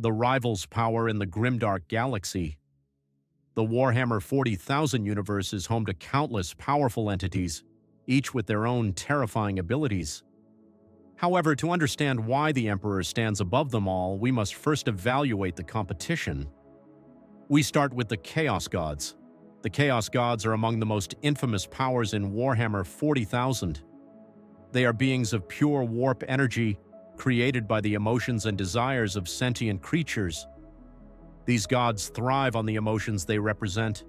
the rivals power in the grimdark galaxy. The Warhammer 40,000 universe is home to countless powerful entities, each with their own terrifying abilities. However, to understand why the Emperor stands above them all, we must first evaluate the competition. We start with the Chaos Gods. The Chaos Gods are among the most infamous powers in Warhammer 40,000. They are beings of pure warp energy, created by the emotions and desires of sentient creatures. These gods thrive on the emotions they represent.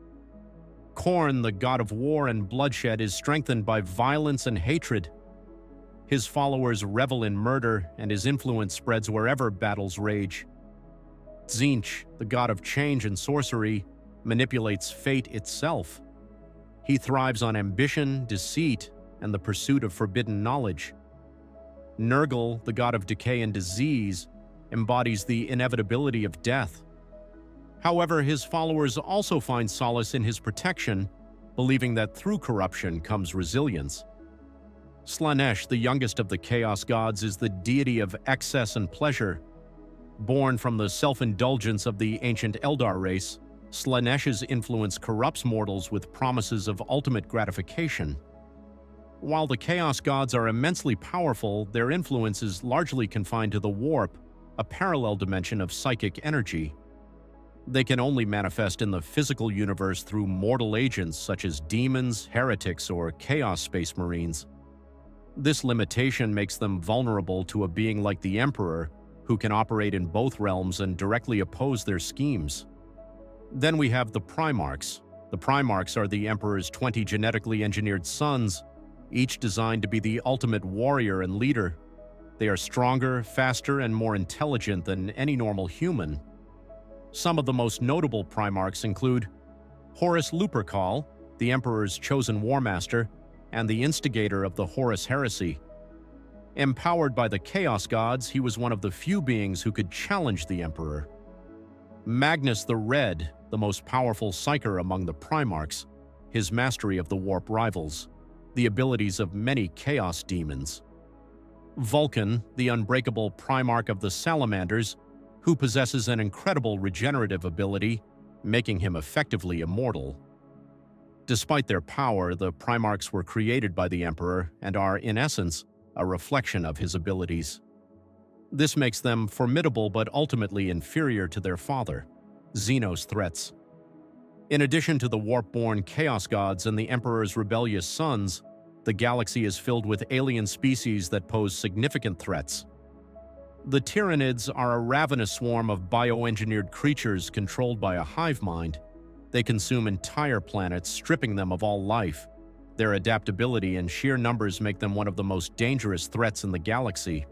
Khorne, the god of war and bloodshed, is strengthened by violence and hatred. His followers revel in murder, and his influence spreads wherever battles rage. Tzeentch, the god of change and sorcery, manipulates fate itself. He thrives on ambition, deceit, and the pursuit of forbidden knowledge. Nurgle, the god of decay and disease, embodies the inevitability of death. However, his followers also find solace in his protection, believing that through corruption comes resilience. Slaanesh, the youngest of the Chaos Gods, is the deity of excess and pleasure. Born from the self-indulgence of the ancient Eldar race, Slaanesh's influence corrupts mortals with promises of ultimate gratification. While the Chaos Gods are immensely powerful, their influence is largely confined to the Warp, a parallel dimension of psychic energy. They can only manifest in the physical universe through mortal agents such as demons, heretics, or Chaos spacemarines. This limitation makes them vulnerable to a being like the Emperor, who can operate in both realms and directly oppose their schemes. Then we have the Primarchs. The Primarchs are the Emperor's 20 genetically engineered sons, each designed to be the ultimate warrior and leader. They are stronger, faster, and more intelligent than any normal human. Some of the most notable Primarchs include Horus Lupercal, the Emperor's chosen war master, and the instigator of the Horus heresy. Empowered by the Chaos Gods, he was one of the few beings who could challenge the Emperor. Magnus the Red, the most powerful Psyker among the Primarchs, his mastery of the warp rivals, the abilities of many Chaos demons. Vulcan, the unbreakable Primarch of the Salamanders, who possesses an incredible regenerative ability, making him effectively immortal. Despite their power, the Primarchs were created by the Emperor and are, in essence, a reflection of his abilities. This makes them formidable but ultimately inferior to their father, Xenos threats. In addition to the warp-born Chaos Gods and the Emperor's rebellious sons, the galaxy is filled with alien species that pose significant threats. The Tyranids are a ravenous swarm of bioengineered creatures controlled by a hive mind. They consume entire planets, stripping them of all life. Their adaptability and sheer numbers make them one of the most dangerous threats in the galaxy.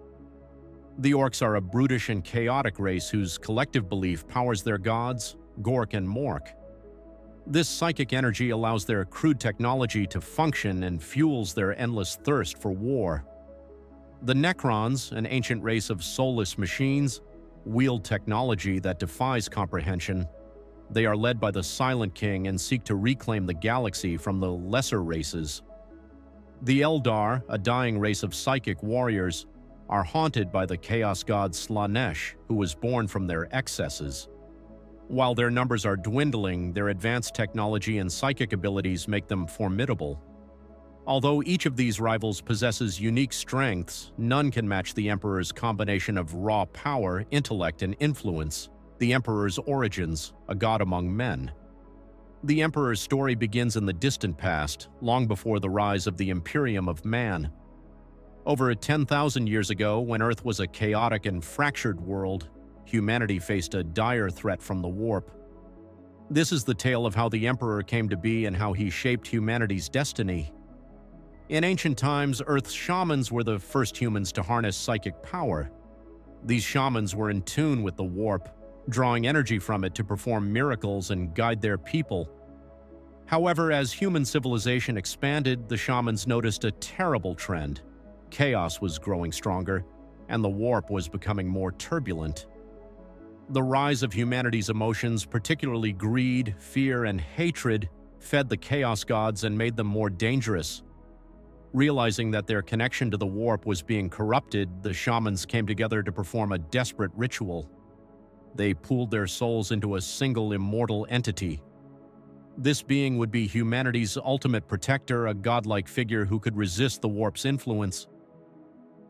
The Orcs are a brutish and chaotic race whose collective belief powers their gods, Gork and Mork. This psychic energy allows their crude technology to function and fuels their endless thirst for war. The Necrons, an ancient race of soulless machines, wield technology that defies comprehension. They are led by the Silent King and seek to reclaim the galaxy from the lesser races. The Eldar, a dying race of psychic warriors, are haunted by the Chaos God Slaanesh, who was born from their excesses. While their numbers are dwindling, their advanced technology and psychic abilities make them formidable. Although each of these rivals possesses unique strengths, none can match the Emperor's combination of raw power, intellect, and influence. The Emperor's origins, a god among men. The Emperor's story begins in the distant past, long before the rise of the Imperium of Man. Over 10,000 years ago, when Earth was a chaotic and fractured world, humanity faced a dire threat from the warp. This is the tale of how the Emperor came to be and how he shaped humanity's destiny. In ancient times, Earth's shamans were the first humans to harness psychic power. These shamans were in tune with the warp, drawing energy from it to perform miracles and guide their people. However, as human civilization expanded, the shamans noticed a terrible trend. Chaos was growing stronger, and the warp was becoming more turbulent. The rise of humanity's emotions, particularly greed, fear, and hatred, fed the Chaos Gods and made them more dangerous. Realizing that their connection to the warp was being corrupted, the shamans came together to perform a desperate ritual. They pooled their souls into a single immortal entity. This being would be humanity's ultimate protector, a godlike figure who could resist the warp's influence.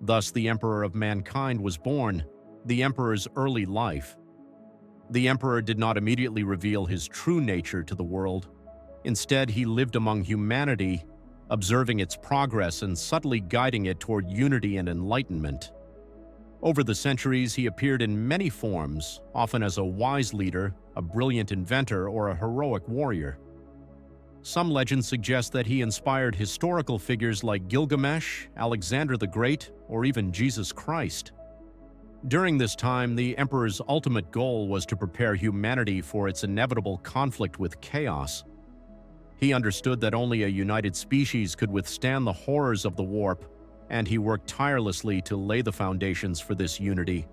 Thus, the Emperor of Mankind was born, the Emperor's early life. The Emperor did not immediately reveal his true nature to the world. Instead, he lived among humanity, observing its progress and subtly guiding it toward unity and enlightenment. Over the centuries, he appeared in many forms, often as a wise leader, a brilliant inventor, or a heroic warrior. Some legends suggest that he inspired historical figures like Gilgamesh, Alexander the Great, or even Jesus Christ. During this time, the Emperor's ultimate goal was to prepare humanity for its inevitable conflict with chaos. He understood that only a united species could withstand the horrors of the warp, and he worked tirelessly to lay the foundations for this unity.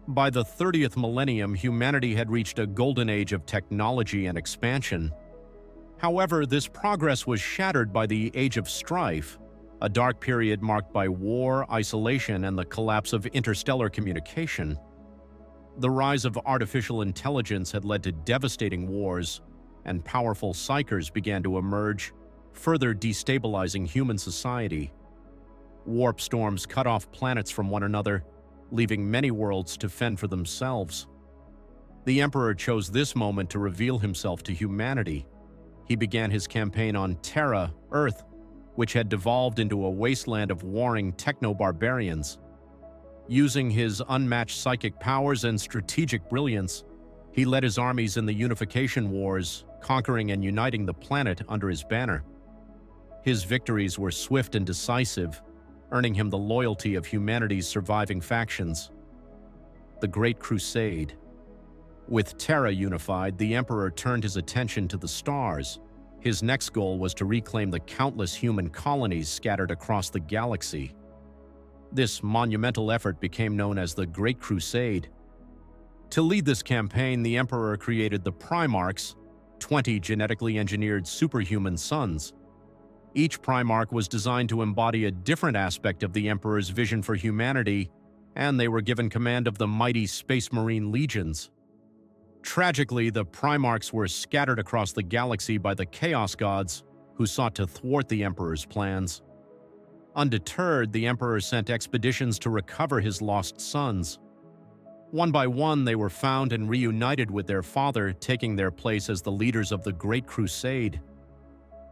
By the 30th millennium, humanity had reached a golden age of technology and expansion. However, this progress was shattered by the Age of Strife, a dark period marked by war, isolation, and the collapse of interstellar communication. The rise of artificial intelligence had led to devastating wars, and powerful psykers began to emerge, further destabilizing human society. Warp storms cut off planets from one another, leaving many worlds to fend for themselves. The Emperor chose this moment to reveal himself to humanity. He began his campaign on Terra, Earth, which had devolved into a wasteland of warring techno-barbarians. Using his unmatched psychic powers and strategic brilliance, he led his armies in the Unification Wars, conquering and uniting the planet under his banner. His victories were swift and decisive, earning him the loyalty of humanity's surviving factions. The Great Crusade. With Terra unified, the Emperor turned his attention to the stars. His next goal was to reclaim the countless human colonies scattered across the galaxy. This monumental effort became known as the Great Crusade. To lead this campaign, the Emperor created the Primarchs, 20 genetically engineered superhuman sons. Each Primarch was designed to embody a different aspect of the Emperor's vision for humanity, and they were given command of the mighty Space Marine legions. Tragically, the Primarchs were scattered across the galaxy by the Chaos Gods, who sought to thwart the Emperor's plans. Undeterred, the Emperor sent expeditions to recover his lost sons. One by one, they were found and reunited with their father, taking their place as the leaders of the Great Crusade.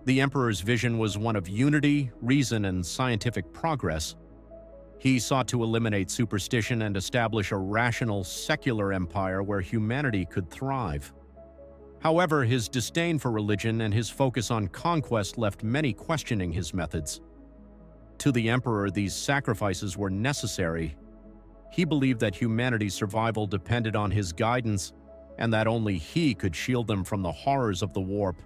The Emperor's vision was one of unity, reason, and scientific progress. He sought to eliminate superstition and establish a rational, secular empire where humanity could thrive. However, his disdain for religion and his focus on conquest left many questioning his methods. To the Emperor, these sacrifices were necessary. He believed that humanity's survival depended on his guidance, and that only he could shield them from the horrors of the warp.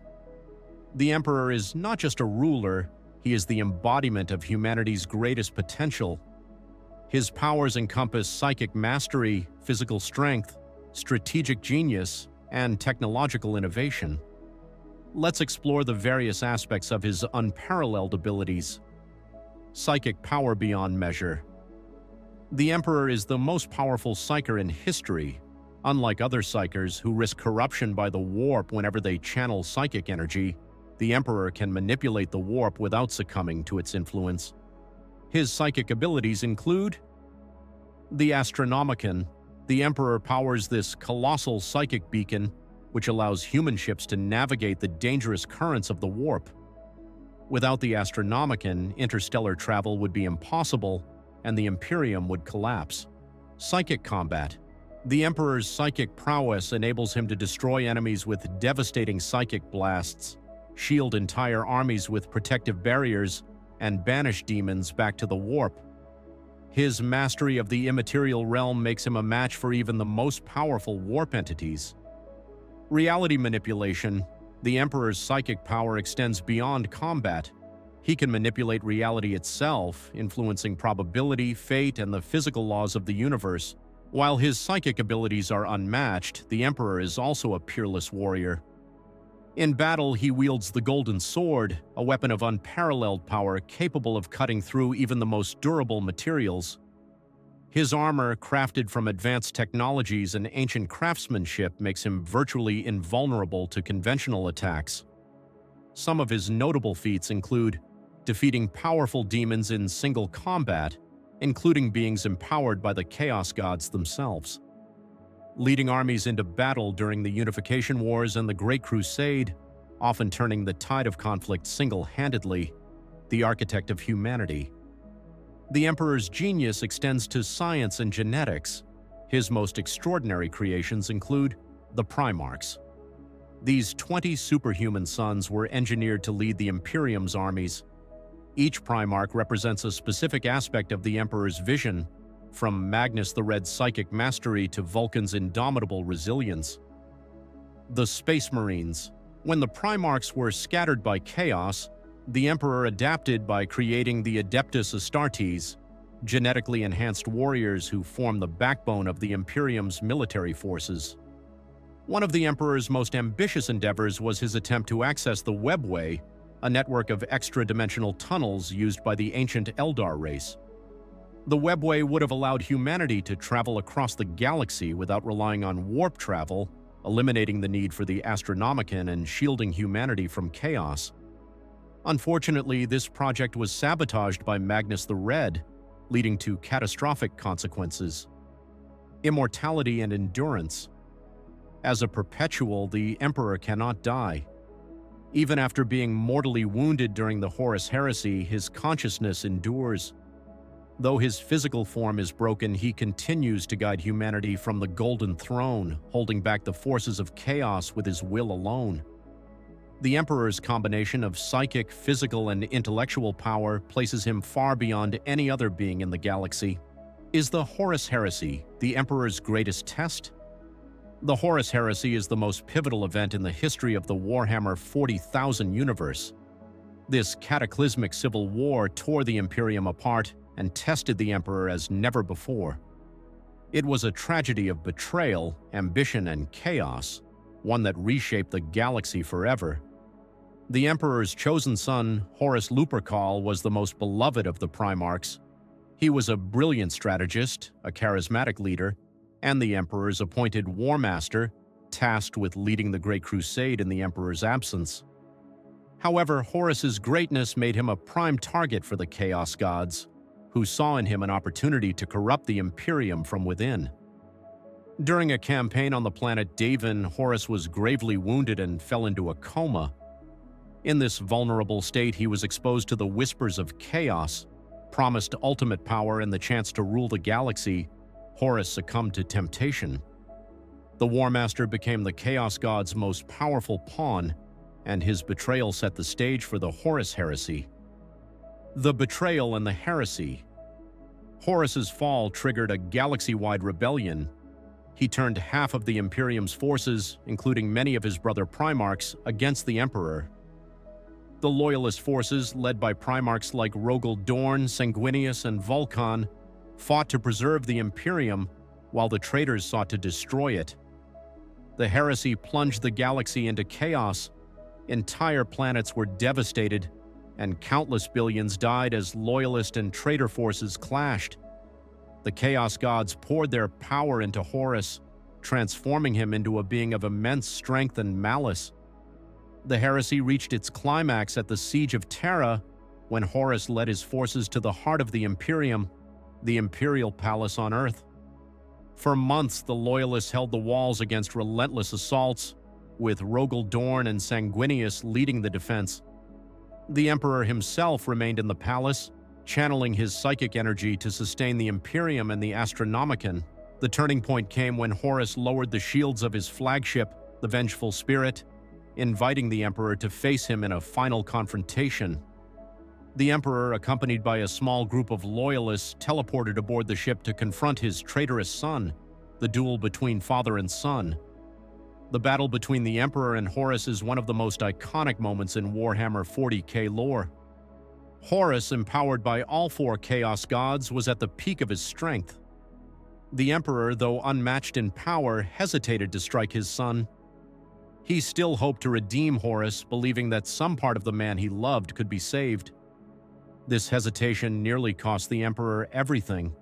The Emperor is not just a ruler, he is the embodiment of humanity's greatest potential. His powers encompass psychic mastery, physical strength, strategic genius, and technological innovation. Let's explore the various aspects of his unparalleled abilities. Psychic power beyond measure. The Emperor is the most powerful psyker in history. Unlike other psykers who risk corruption by the warp whenever they channel psychic energy, the Emperor can manipulate the warp without succumbing to its influence. His psychic abilities include the Astronomicon. The Emperor powers this colossal psychic beacon, which allows human ships to navigate the dangerous currents of the warp. Without the Astronomicon, interstellar travel would be impossible, and the Imperium would collapse. Psychic combat. The Emperor's psychic prowess enables him to destroy enemies with devastating psychic blasts, shield entire armies with protective barriers, and banish demons back to the warp. His mastery of the immaterial realm makes him a match for even the most powerful warp entities. Reality manipulation. The Emperor's psychic power extends beyond combat. He can manipulate reality itself, influencing probability, fate, and the physical laws of the universe. While his psychic abilities are unmatched, the Emperor is also a peerless warrior. In battle, he wields the Golden Sword, a weapon of unparalleled power capable of cutting through even the most durable materials. His armor, crafted from advanced technologies and ancient craftsmanship, makes him virtually invulnerable to conventional attacks. Some of his notable feats include defeating powerful demons in single combat, including beings empowered by the Chaos Gods themselves, leading armies into battle during the Unification Wars and the Great Crusade, often turning the tide of conflict single-handedly, the architect of humanity. The Emperor's genius extends to science and genetics. His most extraordinary creations include the Primarchs. These 20 superhuman sons were engineered to lead the Imperium's armies. Each Primarch represents a specific aspect of the Emperor's vision, from Magnus the Red's psychic mastery to Vulcan's indomitable resilience. The Spacemarines. When the Primarchs were scattered by chaos, the Emperor adapted by creating the Adeptus Astartes, genetically enhanced warriors who form the backbone of the Imperium's military forces. One of the Emperor's most ambitious endeavors was his attempt to access the Webway, a network of extra-dimensional tunnels used by the ancient Eldar race. The Webway would have allowed humanity to travel across the galaxy without relying on warp travel, eliminating the need for the Astronomicon and shielding humanity from chaos. Unfortunately, this project was sabotaged by Magnus the Red, leading to catastrophic consequences. Immortality and endurance. As a perpetual, the Emperor cannot die. Even after being mortally wounded during the Horus Heresy, his consciousness endures. Though his physical form is broken, he continues to guide humanity from the Golden Throne, holding back the forces of chaos with his will alone. The Emperor's combination of psychic, physical, and intellectual power places him far beyond any other being in the galaxy. Is the Horus Heresy the Emperor's greatest test? The Horus Heresy is the most pivotal event in the history of the Warhammer 40,000 universe. This cataclysmic civil war tore the Imperium apart and tested the Emperor as never before. It was a tragedy of betrayal, ambition, and chaos, one that reshaped the galaxy forever. The Emperor's chosen son, Horus Lupercal, was the most beloved of the Primarchs. He was a brilliant strategist, a charismatic leader, and the Emperor's appointed War Master, tasked with leading the Great Crusade in the Emperor's absence. However, Horus's greatness made him a prime target for the Chaos Gods, who saw in him an opportunity to corrupt the Imperium from within. During a campaign on the planet Davin, Horus was gravely wounded and fell into a coma. In this vulnerable state, he was exposed to the whispers of chaos, promised ultimate power and the chance to rule the galaxy. Horus succumbed to temptation. The War Master became the Chaos God's most powerful pawn, and his betrayal set the stage for the Horus Heresy. The betrayal and the heresy. Horus's fall triggered a galaxy-wide rebellion. He turned half of the Imperium's forces, including many of his brother Primarchs, against the Emperor. The Loyalist forces, led by Primarchs like Rogel Dorn, Sanguinius, and Vulcan, fought to preserve the Imperium, while the traitors sought to destroy it. The heresy plunged the galaxy into chaos. Entire planets were devastated, and countless billions died as loyalist and traitor forces clashed. The Chaos Gods poured their power into Horus, transforming him into a being of immense strength and malice. The heresy reached its climax at the Siege of Terra, when Horus led his forces to the heart of the Imperium, the Imperial Palace on Earth. For months, the Loyalists held the walls against relentless assaults, with Rogel Dorn and Sanguinius leading the defense. The Emperor himself remained in the palace, channeling his psychic energy to sustain the Imperium and the Astronomicon. The turning point came when Horus lowered the shields of his flagship, the Vengeful Spirit, inviting the Emperor to face him in a final confrontation. The Emperor, accompanied by a small group of loyalists, teleported aboard the ship to confront his traitorous son, the duel between father and son. The battle between the Emperor and Horus is one of the most iconic moments in Warhammer 40k lore. Horus, empowered by all four Chaos Gods, was at the peak of his strength. The Emperor, though unmatched in power, hesitated to strike his son. He still hoped to redeem Horus, believing that some part of the man he loved could be saved. This hesitation nearly cost the Emperor everything.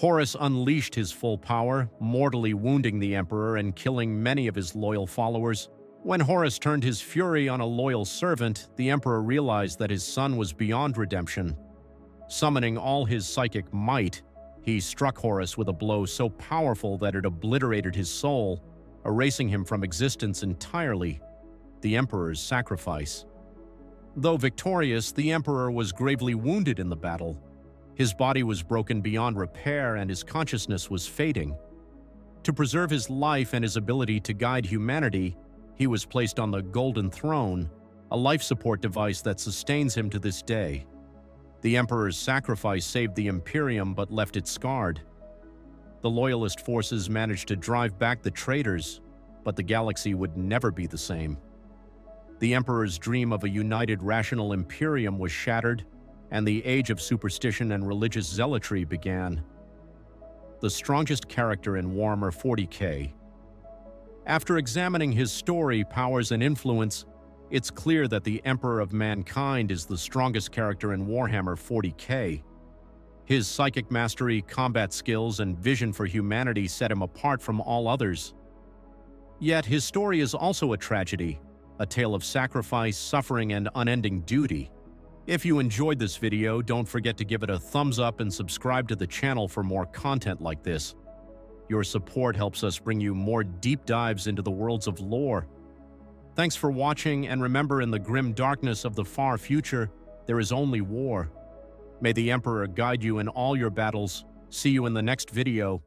Horus unleashed his full power, mortally wounding the Emperor and killing many of his loyal followers. When Horus turned his fury on a loyal servant, the Emperor realized that his son was beyond redemption. Summoning all his psychic might, he struck Horus with a blow so powerful that it obliterated his soul, erasing him from existence entirely, the Emperor's sacrifice. Though victorious, the Emperor was gravely wounded in the battle. His body was broken beyond repair and his consciousness was fading. To preserve his life and his ability to guide humanity, he was placed on the Golden Throne, a life support device that sustains him to this day. The Emperor's sacrifice saved the Imperium but left it scarred. The Loyalist forces managed to drive back the traitors, but the galaxy would never be the same. The Emperor's dream of a united rational Imperium was shattered, and the age of superstition and religious zealotry began. The strongest character in Warhammer 40k. After examining his story, powers, and influence, it's clear that the Emperor of Mankind is the strongest character in Warhammer 40k. His psychic mastery, combat skills, and vision for humanity set him apart from all others. Yet his story is also a tragedy, a tale of sacrifice, suffering, and unending duty. If you enjoyed this video, don't forget to give it a thumbs up and subscribe to the channel for more content like this. Your support helps us bring you more deep dives into the worlds of lore. Thanks for watching, and remember, in the grim darkness of the far future, there is only war. May the Emperor guide you in all your battles. See you in the next video.